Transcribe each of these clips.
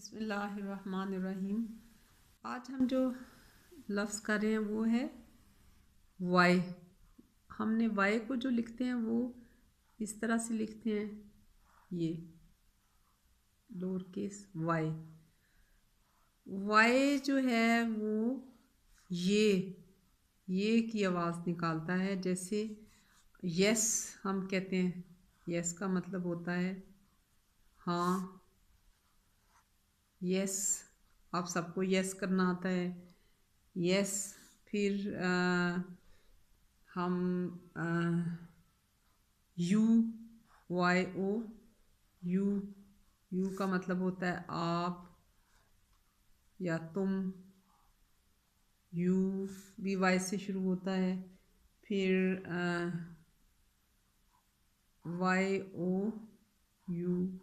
बिस्मिल्लाहिर्रहमानिर्रहीम। आज हम जो लफ्ज़ कर रहे हैं वो है वाई। हमने वाई को जो लिखते हैं वो इस तरह से लिखते हैं, ये लोअर केस वाई। वाई जो है वो ये की आवाज़ निकालता है। जैसे यस हम कहते हैं, यस का मतलब होता है हाँ, यस। आप सबको यस करना आता है, यस। फिर हम यू, वाई ओ, यू का मतलब होता है आप या तुम। यू भी वाई से शुरू होता है। फिर वाई ओ यू,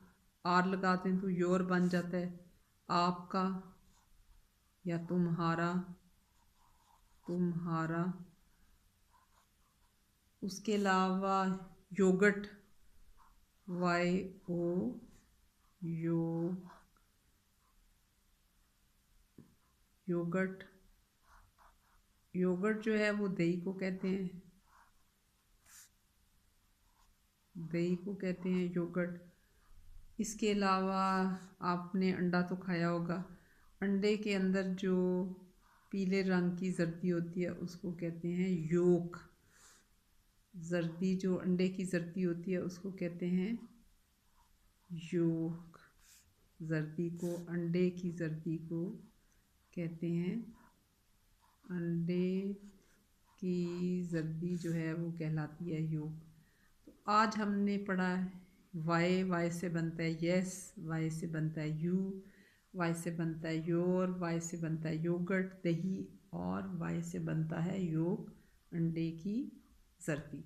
आर लगाते हैं तो योर बन जाता है आपका या तुम्हारा। उसके अलावा yogurt, Y O yogurt. Yogurt जो है वो दही को कहते हैं, योगर्ट। इसके अलावा आपने अंडा तो खाया होगा, अंडे के अंदर जो पीले रंग की जर्दी होती है उसको कहते हैं योक। जर्दी जो अंडे की जर्दी होती है उसको कहते हैं योक। जर्दी को, अंडे की जर्दी को कहते हैं, अंडे की जर्दी जो है वो कहलाती है योक। तो आज हमने पढ़ा वाई से बनता है यस, वाई से बनता है यू, वाई से बनता है योर, वाई से बनता है योगर्ट दही, और वाई से बनता है योग अंडे की जर्दी।